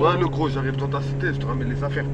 Ouais, le gros, j'arrive dans ta cité, je te ramène les affaires.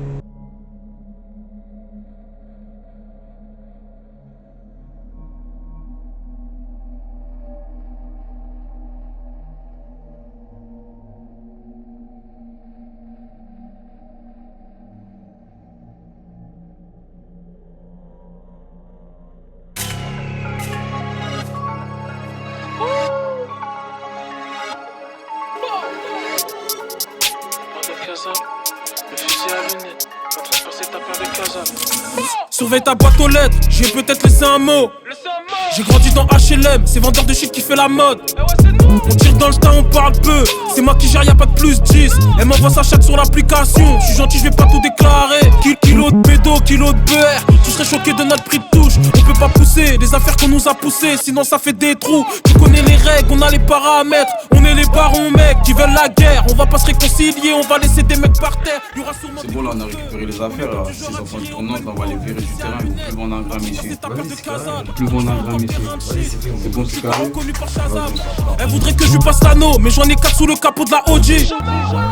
Surveille ta boîte aux lettres, j'ai peut-être laissé un mot. J'ai grandi dans HLM, c'est vendeur de shit qui fait la mode. On tire dans le tas, on parle peu. C'est moi qui gère, y'a pas de plus 10. Elle m'envoie sa chatte sur l'application. Je suis gentil, je vais pas tout déclarer. Kilo de pédo, kilo de beurre. Tu serais choqué de notre prix de touche. On peut pas pousser les affaires qu'on nous a poussées, sinon ça fait des trous. Tu connais les règles, on a les paramètres. On est les barons mecs qui veulent la guerre. On va pas se réconcilier, on va laisser des mecs par terre. C'est bon là, on a récupéré les affaires là. Ces enfants de tournante, on va les virer du terrain. Ils vont plus vendre un gramme ici. Plus vendre un gramme ici. C'est bon, c'est carré. Elle voudrait que je lui passe l'anneau, mais j'en ai 4 sous le capot de la OG.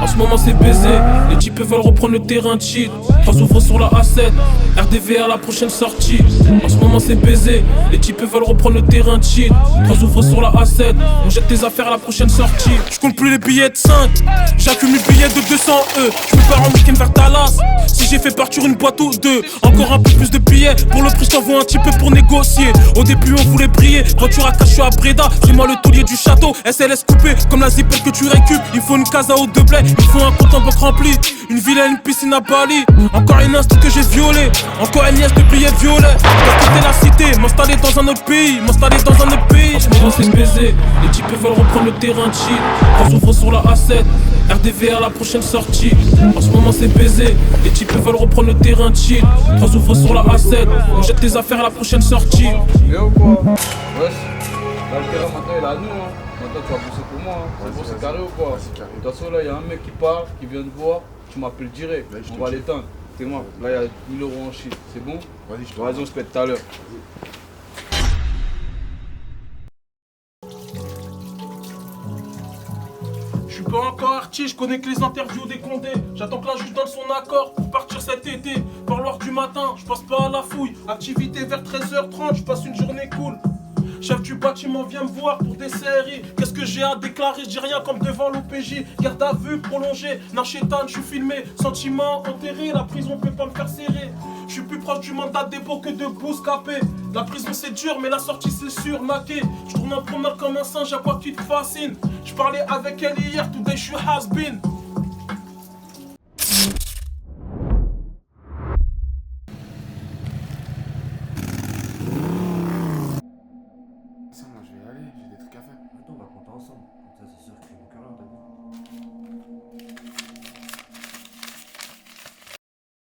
En ce moment c'est baisé, les types veulent reprendre le terrain de shit. 3 ouvres sur la A7, RDV à la prochaine sortie. En ce moment c'est baisé, les types veulent reprendre le terrain de shit. 3 ouvres sur la A7, on jette tes affaires à la prochaine sortie. Je compte plus les billets de 5, j'accumule billets de 200 E. Je me pars en week-end vers Dallas, si j'ai fait partir une boîte ou deux. Encore un peu plus de billets, pour le prix je t'envoie un petit peu pour négocier. Au début on voulait briller, voiture à cash, je suis à Breda. C'est moi le taulier du château, SLS coupé comme la zipette que tu récupes. Il faut une casa ou deux blés, il faut un compte en banque rempli. Une villa et une piscine à Bali. Encore une instru que j'ai violée, encore une liesse de billets violets. J'ai quitté la cité, m'installer dans un autre pays, m'installer dans un autre pays. En ce moment c'est baisé, les types veulent reprendre le terrain de shit. 3 ouvres sur la A7, RDV à la prochaine sortie. En ce moment c'est baisé, les types veulent reprendre le terrain de shit. 3 ouvres sur la A7, on jette tes affaires à la prochaine sortie. Mais ou quoi? Wesh, là le terrain maintenant il est à nous hein. Maintenant tu vas bosser pour moi hein. C'est bon, c'est carré ou quoi? De toute façon là il y a un mec qui part, qui vient te voir, tu m'appelles direct, on va l'éteindre. C'est moi, là il y a 1000 € en shit, c'est bon? Vas-y, on se pète tout à l'heure. Je suis pas encore artiste, je connais que les interviews des condés. J'attends que la juge donne son accord pour partir cet été. Par l'heure du matin, je passe pas à la fouille. Activité vers 13h30, je passe une journée cool. Chef du bâtiment vient me voir pour des séries. Qu'est-ce que j'ai à déclarer? Je dis rien comme devant l'OPJ. Garde à vue prolongée, Narchétan, je suis filmé. Sentiment enterré, la prison peut pas me faire serrer. Je suis plus proche du mandat de dépôt que de Bouscapé. La prison c'est dur mais la sortie c'est sûr, naqué. Je tourne en promenade comme un singe, à quoi qui te fascine. Je parlais avec elle hier, today je suis has-been.